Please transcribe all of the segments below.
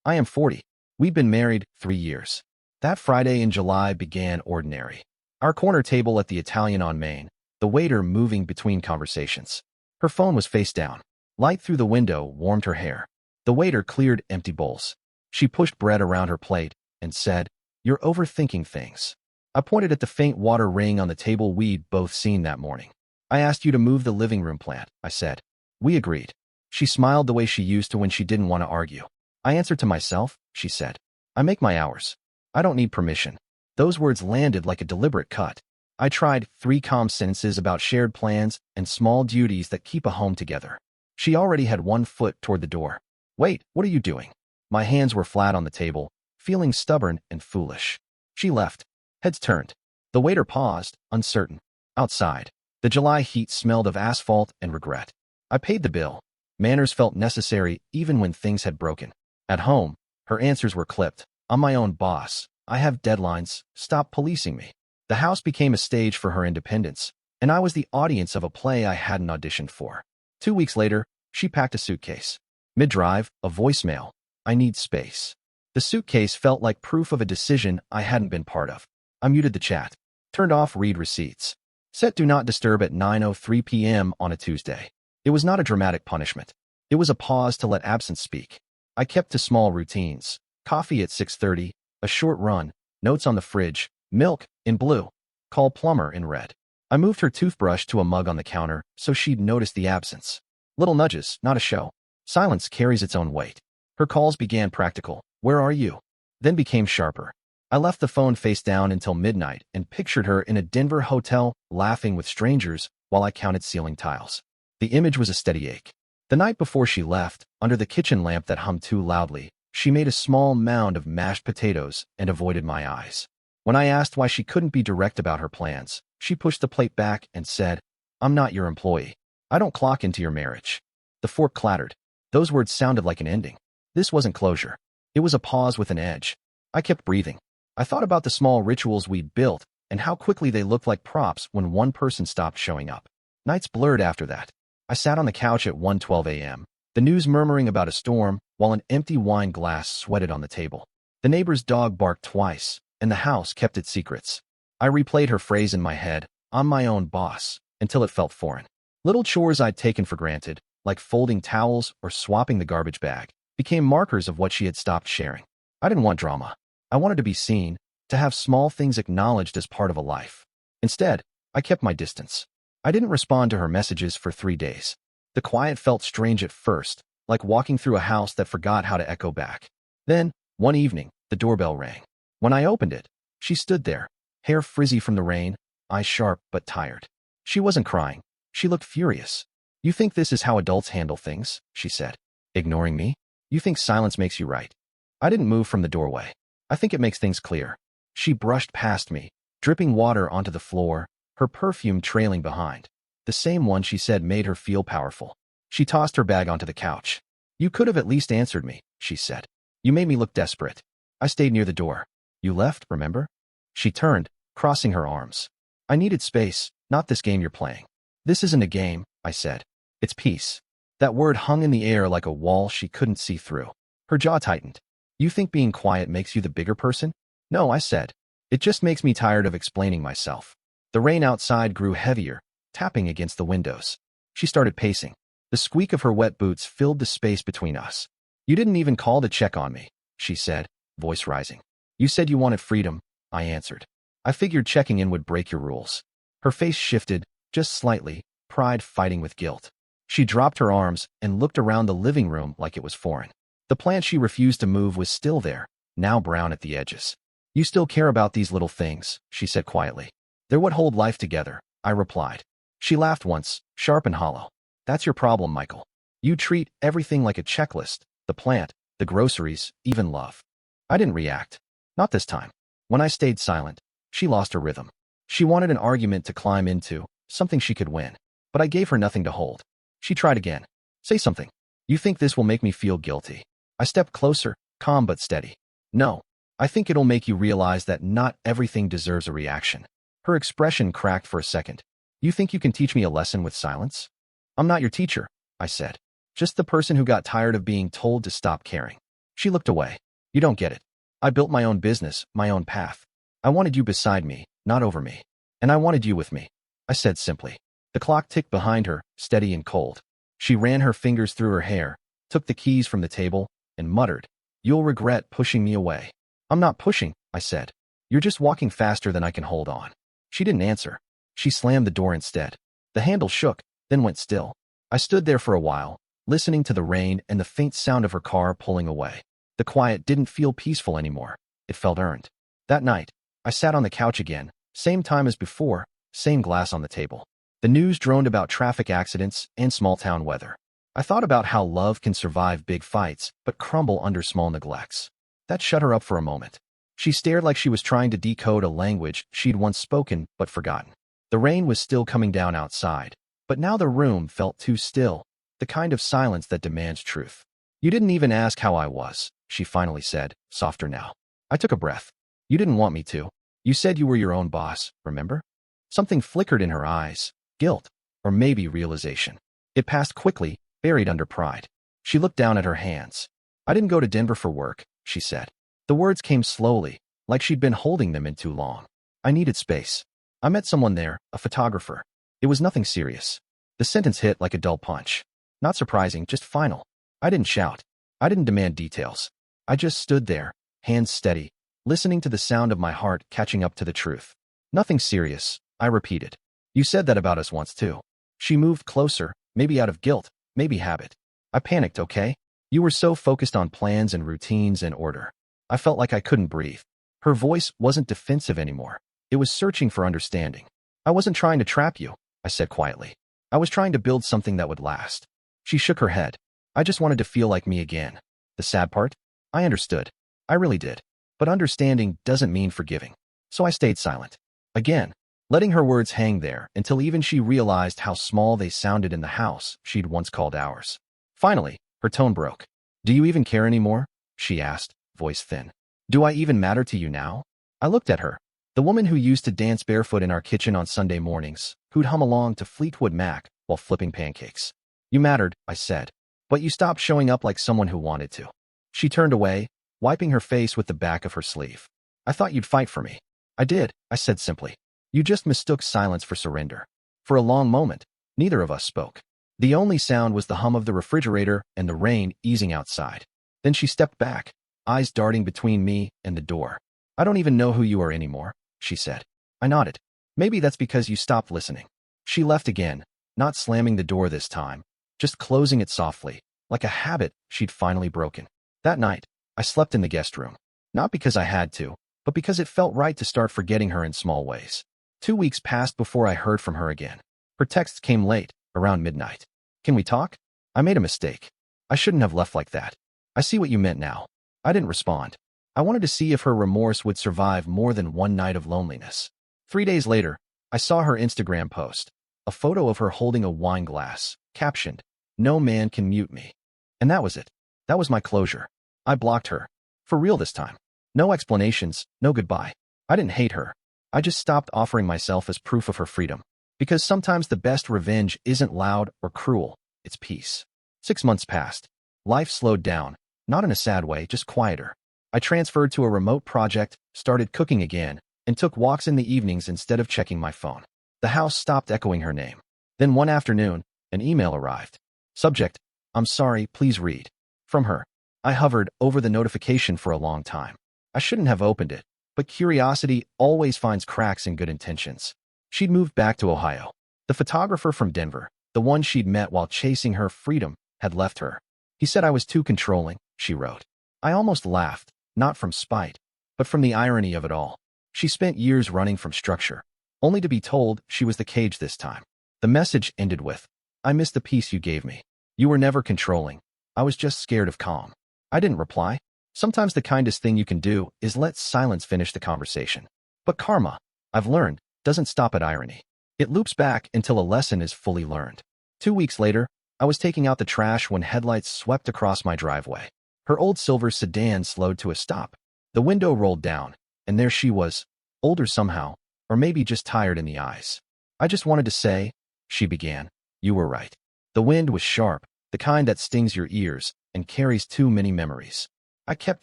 I am 40. We've been married 3 years. That Friday in July began ordinary. Our corner table at the Italian on Main, the waiter moving between conversations. Her phone was face down. Light through the window warmed her hair. The waiter cleared empty bowls. She pushed bread around her plate and said, "You're overthinking things." I pointed at the faint water ring on the table we'd both seen that morning. "I asked you to move the living room plant," I said. We agreed. She smiled the way she used to when she didn't want to argue. "I answer to myself," she said. "I make my hours. I don't need permission." Those words landed like a deliberate cut. I tried 3 calm sentences about shared plans and small duties that keep a home together. She already had 1 foot toward the door. "Wait, what are you doing?" My hands were flat on the table, feeling stubborn and foolish. She left. Heads turned. The waiter paused, uncertain. Outside, the July heat smelled of asphalt and regret. I paid the bill. Manners felt necessary even when things had broken. At home, her answers were clipped. "I'm my own boss. I have deadlines. Stop policing me." The house became a stage for her independence, and I was the audience of a play I hadn't auditioned for. 2 weeks later, she packed a suitcase. Mid-drive, a voicemail. "I need space." The suitcase felt like proof of a decision I hadn't been part of. I muted the chat. Turned off read receipts. Set do not disturb at 9:03 p.m. on a Tuesday. It was not a dramatic punishment. It was a pause to let absence speak. I kept to small routines. Coffee at 6:30, a short run, notes on the fridge, milk in blue, call plumber in red. I moved her toothbrush to a mug on the counter so she'd notice the absence. Little nudges, not a show. Silence carries its own weight. Her calls began practical. "Where are you?" Then became sharper. I left the phone face down until midnight and pictured her in a Denver hotel laughing with strangers while I counted ceiling tiles. The image was a steady ache. The night before she left, under the kitchen lamp that hummed too loudly, she made a small mound of mashed potatoes and avoided my eyes. When I asked why she couldn't be direct about her plans, she pushed the plate back and said, "I'm not your employee. I don't clock into your marriage." The fork clattered. Those words sounded like an ending. This wasn't closure. It was a pause with an edge. I kept breathing. I thought about the small rituals we'd built and how quickly they looked like props when one person stopped showing up. Nights blurred after that. I sat on the couch at 1:12 a.m., the news murmuring about a storm while an empty wine glass sweated on the table. The neighbor's dog barked twice, and the house kept its secrets. I replayed her phrase in my head, "I'm my own boss," until it felt foreign. Little chores I'd taken for granted, like folding towels or swapping the garbage bag, became markers of what she had stopped sharing. I didn't want drama. I wanted to be seen, to have small things acknowledged as part of a life. Instead, I kept my distance. I didn't respond to her messages for 3 days. The quiet felt strange at first, like walking through a house that forgot how to echo back. Then, one evening, the doorbell rang. When I opened it, she stood there, hair frizzy from the rain, eyes sharp but tired. She wasn't crying. She looked furious. "You think this is how adults handle things?" she said. "Ignoring me? You think silence makes you right?" I didn't move from the doorway. "I think it makes things clear." She brushed past me, dripping water onto the floor, her perfume trailing behind. The same one she said made her feel powerful. She tossed her bag onto the couch. "You could have at least answered me," she said. "You made me look desperate." I stayed near the door. "You left, remember?" She turned, crossing her arms. "I needed space, not this game you're playing." "This isn't a game," I said. "It's peace." That word hung in the air like a wall she couldn't see through. Her jaw tightened. "You think being quiet makes you the bigger person?" "No," I said. "It just makes me tired of explaining myself." The rain outside grew heavier, tapping against the windows. She started pacing. The squeak of her wet boots filled the space between us. "You didn't even call to check on me," she said, voice rising. "You said you wanted freedom," I answered. "I figured checking in would break your rules." Her face shifted, just slightly, pride fighting with guilt. She dropped her arms and looked around the living room like it was foreign. The plant she refused to move was still there, now brown at the edges. "You still care about these little things," she said quietly. "They're what hold life together," I replied. She laughed once, sharp and hollow. "That's your problem, Michael. You treat everything like a checklist, the plant, the groceries, even love." I didn't react. Not this time. When I stayed silent, she lost her rhythm. She wanted an argument to climb into, something she could win. But I gave her nothing to hold. She tried again. "Say something. You think this will make me feel guilty?" I stepped closer, calm but steady. "No. I think it'll make you realize that not everything deserves a reaction." Her expression cracked for a second. "You think you can teach me a lesson with silence?" "I'm not your teacher," I said. "Just the person who got tired of being told to stop caring." She looked away. You don't get it. I built my own business, my own path. I wanted you beside me, not over me. And I wanted you with me, I said simply. The clock ticked behind her, steady and cold. She ran her fingers through her hair, took the keys from the table, and muttered, "You'll regret pushing me away." "I'm not pushing," I said. "You're just walking faster than I can hold on." She didn't answer. She slammed the door instead. The handle shook, then went still. I stood there for a while, listening to the rain and the faint sound of her car pulling away. The quiet didn't feel peaceful anymore. It felt earned. That night, I sat on the couch again, same time as before, same glass on the table. The news droned about traffic accidents and small-town weather. I thought about how love can survive big fights, but crumble under small neglects. That shut her up for a moment. She stared like she was trying to decode a language she'd once spoken but forgotten. The rain was still coming down outside, but now the room felt too still, the kind of silence that demands truth. "You didn't even ask how I was," she finally said, softer now. I took a breath. "You didn't want me to. You said you were your own boss, remember?" Something flickered in her eyes. Guilt, or maybe realization. It passed quickly, buried under pride. She looked down at her hands. "I didn't go to Denver for work," she said. The words came slowly, like she'd been holding them in too long. "I needed space. I met someone there, a photographer. It was nothing serious." The sentence hit like a dull punch. Not surprising, just final. I didn't shout. I didn't demand details. I just stood there, hands steady, listening to the sound of my heart catching up to the truth. "Nothing serious," I repeated. "You said that about us once too." She moved closer, maybe out of guilt, maybe habit. I panicked, okay? "You were so focused on plans and routines and order." I felt like I couldn't breathe. Her voice wasn't defensive anymore. It was searching for understanding. "I wasn't trying to trap you," I said quietly. "I was trying to build something that would last." She shook her head. "I just wanted to feel like me again." The sad part? I understood. I really did. But understanding doesn't mean forgiving. So I stayed silent. Again, letting her words hang there until even she realized how small they sounded in the house she'd once called ours. Finally, her tone broke. "Do you even care anymore?" she asked, voice thin. "Do I even matter to you now?" I looked at her. The woman who used to dance barefoot in our kitchen on Sunday mornings, who'd hum along to Fleetwood Mac while flipping pancakes. "You mattered," I said. "But you stopped showing up like someone who wanted to." She turned away, wiping her face with the back of her sleeve. "I thought you'd fight for me." "I did," I said simply. "You just mistook silence for surrender." For a long moment, neither of us spoke. The only sound was the hum of the refrigerator and the rain easing outside. Then she stepped back, eyes darting between me and the door. "I don't even know who you are anymore," she said. I nodded. "Maybe that's because you stopped listening." She left again, not slamming the door this time, just closing it softly, like a habit she'd finally broken. That night, I slept in the guest room. Not because I had to, but because it felt right to start forgetting her in small ways. 2 weeks passed before I heard from her again. Her texts came late, around midnight. "Can we talk? I made a mistake. I shouldn't have left like that. I see what you meant now." I didn't respond. I wanted to see if her remorse would survive more than one night of loneliness. 3 days later, I saw her Instagram post, a photo of her holding a wine glass, captioned, "No man can mute me." And that was it. That was my closure. I blocked her. For real this time. No explanations, no goodbye. I didn't hate her. I just stopped offering myself as proof of her freedom. Because sometimes the best revenge isn't loud or cruel, it's peace. 6 months passed. Life slowed down, not in a sad way, just quieter. I transferred to a remote project, started cooking again, and took walks in the evenings instead of checking my phone. The house stopped echoing her name. Then one afternoon, an email arrived. Subject, "I'm sorry, please read." From her. I hovered over the notification for a long time. I shouldn't have opened it, but curiosity always finds cracks in good intentions. She'd moved back to Ohio. The photographer from Denver, the one she'd met while chasing her freedom, had left her. "He said I was too controlling," she wrote. I almost laughed, not from spite, but from the irony of it all. She spent years running from structure, only to be told she was the cage this time. The message ended with, "I miss the peace you gave me. You were never controlling. I was just scared of calm." I didn't reply. Sometimes the kindest thing you can do is let silence finish the conversation. But karma, I've learned, doesn't stop at irony. It loops back until a lesson is fully learned. 2 weeks later, I was taking out the trash when headlights swept across my driveway. Her old silver sedan slowed to a stop. The window rolled down, and there she was, older somehow, or maybe just tired in the eyes. "I just wanted to say," she began, "you were right." The wind was sharp, the kind that stings your ears and carries too many memories. I kept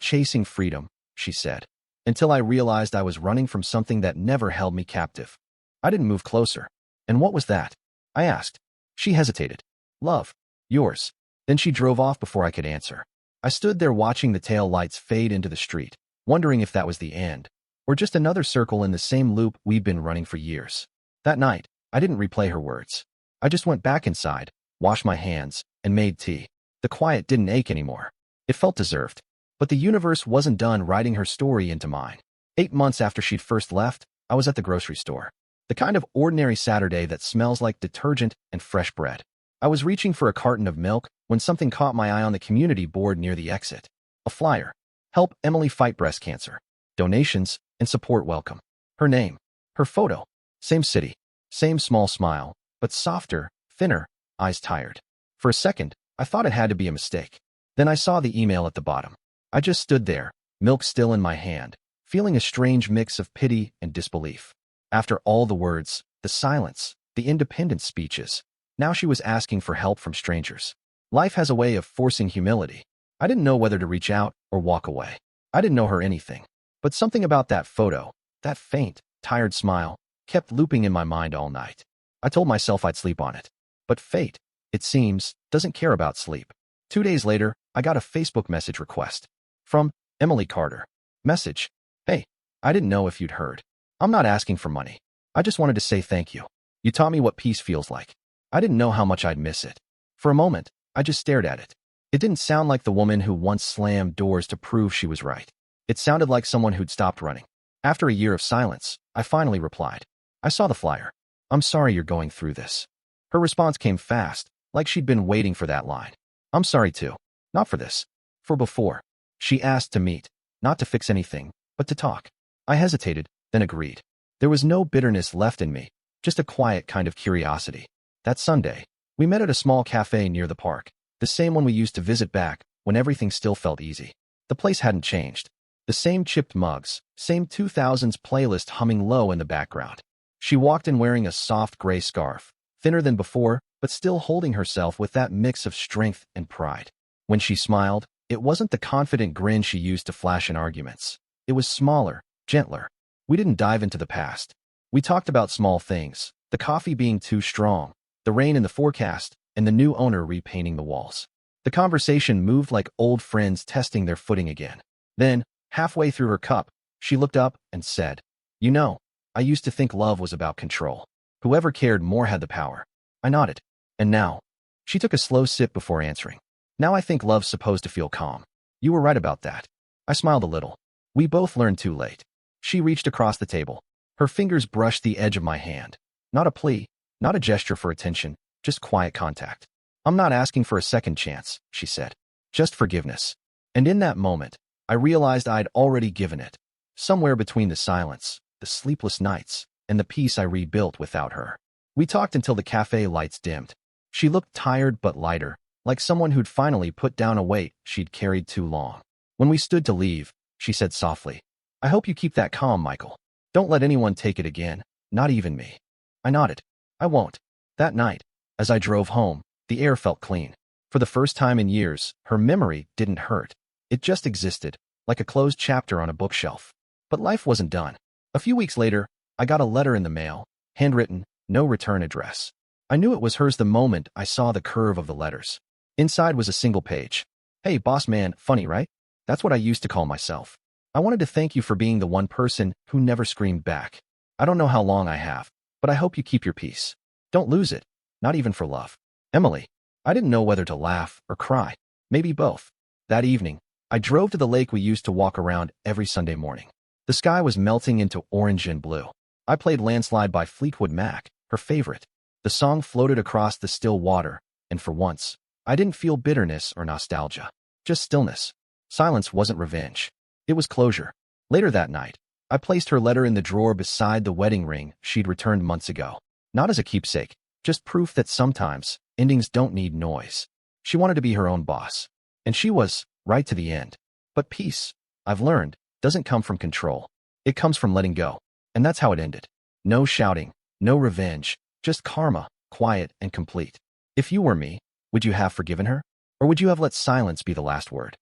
chasing freedom, she said, until I realized I was running from something that never held me captive. I didn't move closer. And what was that? I asked. She hesitated. Love. Yours. Then she drove off before I could answer. I stood there watching the tail lights fade into the street, wondering if that was the end, or just another circle in the same loop we'd been running for years. That night, I didn't replay her words. I just went back inside, washed my hands, and made tea. The quiet didn't ache anymore. It felt deserved. But the universe wasn't done writing her story into mine. 8 months after she'd first left, I was at the grocery store. The kind of ordinary Saturday that smells like detergent and fresh bread. I was reaching for a carton of milk when something caught my eye on the community board near the exit. A flyer. Help Emily fight breast cancer. Donations and support welcome. Her name. Her photo. Same city. Same small smile, but softer, thinner, eyes tired. For a second, I thought it had to be a mistake. Then I saw the email at the bottom. I just stood there, milk still in my hand, feeling a strange mix of pity and disbelief. After all the words, the silence, the independent speeches, now she was asking for help from strangers. Life has a way of forcing humility. I didn't know whether to reach out or walk away. I didn't know her anything. But something about that photo, that faint, tired smile, kept looping in my mind all night. I told myself I'd sleep on it. But fate, it seems, doesn't care about sleep. 2 days later, I got a Facebook message request. From Emily Carter. Message. Hey, I didn't know if you'd heard. I'm not asking for money. I just wanted to say thank you. You taught me what peace feels like. I didn't know how much I'd miss it. For a moment, I just stared at it. It didn't sound like the woman who once slammed doors to prove she was right. It sounded like someone who'd stopped running. After a year of silence, I finally replied. I saw the flyer. I'm sorry you're going through this. Her response came fast, like she'd been waiting for that line. I'm sorry too. Not for this. For before. She asked to meet, not to fix anything, but to talk. I hesitated, then agreed. There was no bitterness left in me, just a quiet kind of curiosity. That Sunday, we met at a small cafe near the park, the same one we used to visit back when everything still felt easy. The place hadn't changed. The same chipped mugs, same 2000s playlist humming low in the background. She walked in wearing a soft gray scarf, thinner than before, but still holding herself with that mix of strength and pride. When she smiled, it wasn't the confident grin she used to flash in arguments. It was smaller, gentler. We didn't dive into the past. We talked about small things, the coffee being too strong, the rain in the forecast, and the new owner repainting the walls. The conversation moved like old friends testing their footing again. Then, halfway through her cup, she looked up and said, You know, I used to think love was about control. Whoever cared more had the power. I nodded. And now? She took a slow sip before answering. Now I think love's supposed to feel calm. You were right about that. I smiled a little. We both learned too late. She reached across the table. Her fingers brushed the edge of my hand. Not a plea, not a gesture for attention, just quiet contact. I'm not asking for a second chance, she said. Just forgiveness. And in that moment, I realized I'd already given it. Somewhere between the silence, the sleepless nights, and the peace I rebuilt without her. We talked until the cafe lights dimmed. She looked tired but lighter, like someone who'd finally put down a weight she'd carried too long. When we stood to leave, she said softly, I hope you keep that calm, Michael. Don't let anyone take it again, not even me. I nodded. I won't. That night, as I drove home, the air felt clean. For the first time in years, her memory didn't hurt. It just existed, like a closed chapter on a bookshelf. But life wasn't done. A few weeks later, I got a letter in the mail, handwritten, no return address. I knew it was hers the moment I saw the curve of the letters. Inside was a single page. Hey, boss man, funny, right? That's what I used to call myself. I wanted to thank you for being the one person who never screamed back. I don't know how long I have, but I hope you keep your peace. Don't lose it, not even for love. Emily. I didn't know whether to laugh or cry, maybe both. That evening, I drove to the lake we used to walk around every Sunday morning. The sky was melting into orange and blue. I played Landslide by Fleetwood Mac, her favorite. The song floated across the still water, and for once, I didn't feel bitterness or nostalgia, just stillness. Silence wasn't revenge. It was closure. Later that night, I placed her letter in the drawer beside the wedding ring she'd returned months ago. Not as a keepsake, just proof that sometimes, endings don't need noise. She wanted to be her own boss. And she was, right to the end. But peace, I've learned, doesn't come from control. It comes from letting go. And that's how it ended. No shouting, no revenge, just karma, quiet and complete. If you were me, would you have forgiven her? Or would you have let silence be the last word?